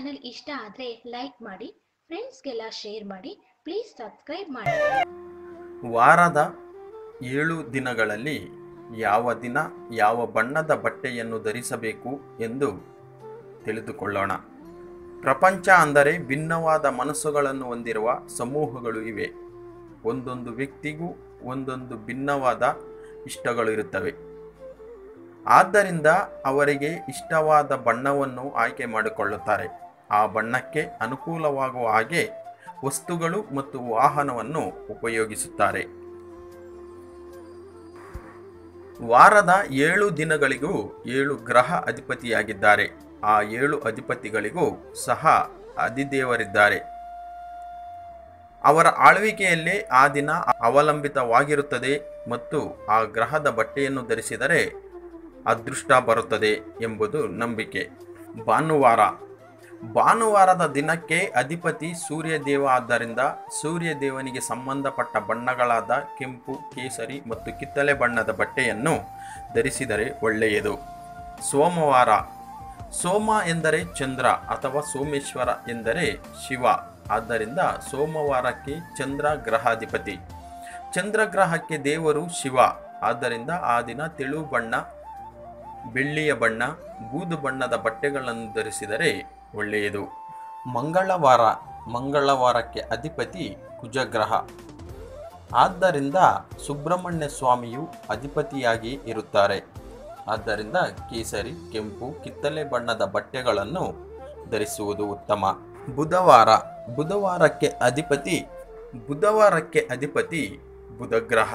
Channel ಇಷ್ಟ ಆದರೆ like ಮಾಡಿ, ಫ್ರೆಂಡ್ಸ್ಗೆಲ್ಲ ಶೇರ್ ಮಾಡಿ, ಪ್ಲೀಸ್ ಸಬ್ಸ್ಕ್ರೈಬ್ ಮಾಡಿ. ವಾರದ 7 ದಿನಗಳಲ್ಲಿ ಯಾವ ದಿನ ಯಾವ ಬಣ್ಣದ ಬಟ್ಟೆಯನ್ನು ಧರಿಸಬೇಕು ಎಂದು ತಿಳಿದುಕೊಳ್ಳೋಣ. ಪ್ರಪಂಚ ಅಂದರೆ ಭಿನ್ನವಾದ ಮನಸ್ಸುಗಳನ್ನು ಹೊಂದಿರುವ ಸಮೂಹಗಳು ಇವೆ. ಒಂದೊಂದು ವ್ಯಕ್ತಿಗೂ ಒಂದೊಂದು ಭಿನ್ನವಾದ ಇಷ್ಟಗಳು ಇರುತ್ತವೆ. ಆದ್ದರಿಂದ ಅವರಿಗೆ ಇಷ್ಟವಾದ ಬಣ್ಣವನ್ನು ಆಯ್ಕೆ ಮಾಡಿಕೊಳ್ಳುತ್ತಾರೆ. ಆ ಬಣ್ಣಕ್ಕೆ ಅನುಕೂಲವಾಗುವ ಹಾಗೆ ವಸ್ತುಗಳು ಮತ್ತು ವಾಹನವನ್ನು ಉಪಯೋಗಿಸುತ್ತಾರೆ. ವಾರದ 7 ದಿನಗಳಿಗೂ 7 ಗ್ರಹ ಅಧಿಪತಿಯಾಗಿದ್ದಾರೆ. ಆ 7 ಅಧಿಪತಿಗಳಿಗೂ ಸಹ ಅಧಿದೇವರಿದ್ದಾರೆ. ಅವರ ಆಳ್ವಿಕೆಯಲ್ಲೇ ಆ ದಿನ ಅವಲಂಬಿತವಾಗಿರುತ್ತದೆ ಮತ್ತು ಆ ಗ್ರಹದ ಬಟ್ಟೆಯನ್ನು ಧರಿಸಿದರೆ ಅದೃಷ್ಟ ಬರುತ್ತದೆ ಎಂಬುದು ನಂಬಿಕೆ. ಭಾನುವಾರದ ದಿನಕ್ಕೆ ಅಧಿಪತಿ ಸೂರ್ಯದೇವ. ಆದ್ದರಿಂದ ಸೂರ್ಯದೇವನಿಗೆ ಸಂಬಂಧಪಟ್ಟ ಬಣ್ಣಗಳಾದ ಕೆಂಪು, ಕೇಸರಿ ಮತ್ತು ಕಿತ್ತಳೆ ಬಣ್ಣದ ಬಟ್ಟೆಯನ್ನು ಧರಿಸಿದರೆ ಒಳ್ಳೆಯದು. ಸೋಮ ಎಂದರೆ ಚಂದ್ರ ಅಥವಾ ಸೋಮೇಶ್ವರ ಎಂದರೆ ಶಿವ. ಆದ್ದರಿಂದ ಸೋಮವಾರಕ್ಕೆ ಚಂದ್ರ ಗ್ರಹಾಧಿಪತಿ. ಚಂದ್ರಗ್ರಹಕ್ಕೆ ದೇವರು ಶಿವ. ಆದ್ದರಿಂದ ಆ ದಿನ ತೆಳು ಬಣ್ಣ, ಬೆಳ್ಳಿಯ ಬಣ್ಣ, ಬೂದು ಬಣ್ಣದ ಬಟ್ಟೆಗಳನ್ನು ಧರಿಸಿದರೆ ಒಳ್ಳೆಯದು. ಮಂಗಳವಾರಕ್ಕೆ ಅಧಿಪತಿ ಕುಜಗ್ರಹ. ಆದ್ದರಿಂದ ಸುಬ್ರಹ್ಮಣ್ಯ ಸ್ವಾಮಿಯು ಅಧಿಪತಿಯಾಗಿ ಇರುತ್ತಾರೆ. ಆದ್ದರಿಂದ ಕೇಸರಿ, ಕೆಂಪು, ಕಿತ್ತಳೆ ಬಣ್ಣದ ಬಟ್ಟೆಗಳನ್ನು ಧರಿಸುವುದು ಉತ್ತಮ. ಬುಧವಾರಕ್ಕೆ ಅಧಿಪತಿ ಬುಧಗ್ರಹ.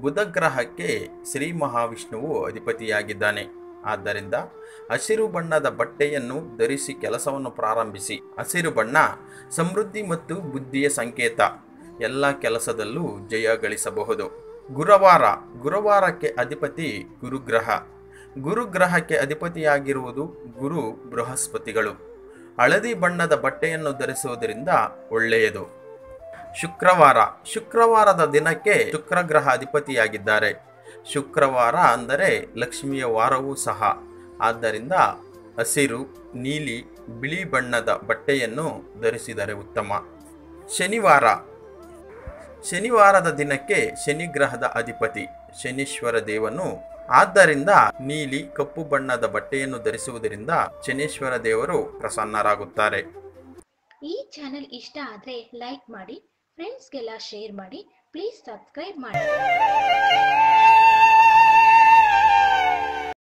ಬುಧಗ್ರಹಕ್ಕೆ ಶ್ರೀ ಮಹಾವಿಷ್ಣುವು ಅಧಿಪತಿಯಾಗಿದ್ದಾನೆ. ಆದ್ದರಿಂದ ಹಸಿರು ಬಣ್ಣದ ಬಟ್ಟೆಯನ್ನು ಧರಿಸಿ ಕೆಲಸವನ್ನು ಪ್ರಾರಂಭಿಸಿ. ಹಸಿರು ಬಣ್ಣ ಸಮೃದ್ಧಿ ಮತ್ತು ಬುದ್ಧಿಯ ಸಂಕೇತ. ಎಲ್ಲ ಕೆಲಸದಲ್ಲೂ ಜಯ ಗಳಿಸಬಹುದು. ಗುರುವಾರಕ್ಕೆ ಅಧಿಪತಿ ಗುರುಗ್ರಹ. ಗುರುಗ್ರಹಕ್ಕೆ ಅಧಿಪತಿಯಾಗಿರುವುದು ಗುರು ಬೃಹಸ್ಪತಿಗಳು. ಹಳದಿ ಬಣ್ಣದ ಬಟ್ಟೆಯನ್ನು ಧರಿಸುವುದರಿಂದ ಒಳ್ಳೆಯದು. ಶುಕ್ರವಾರದ ದಿನಕ್ಕೆ ಶುಕ್ರಗ್ರಹ ಅಧಿಪತಿಯಾಗಿದ್ದಾರೆ. ಶುಕ್ರವಾರ ಅಂದರೆ ಲಕ್ಷ್ಮಿಯ ವಾರವೂ ಸಹ. ಆದ್ದರಿಂದ ಹಸಿರು, ನೀಲಿ, ಬಿಳಿ ಬಣ್ಣದ ಬಟ್ಟೆಯನ್ನು ಧರಿಸಿದರೆ ಉತ್ತಮ. ಶನಿವಾರದ ದಿನಕ್ಕೆ ಶನಿಗ್ರಹದ ಅಧಿಪತಿ ಶನೀಶ್ವರ ದೇವನು. ಆದ್ದರಿಂದ ನೀಲಿ, ಕಪ್ಪು ಬಣ್ಣದ ಬಟ್ಟೆಯನ್ನು ಧರಿಸುವುದರಿಂದ ಶನೀಶ್ವರ ದೇವರು ಪ್ರಸನ್ನರಾಗುತ್ತಾರೆ. ಈ ಚಾನೆಲ್ ಇಷ್ಟ ಆದರೆ ಲೈಕ್ ಮಾಡಿ, ಫ್ರೆಂಡ್ಸ್ಗೆಲ್ಲ ಶೇರ್ ಮಾಡಿ, ಪ್ಲೀಸ್ ಸಬ್ಸ್ಕ್ರೈಬ್ ಮಾಡಿ.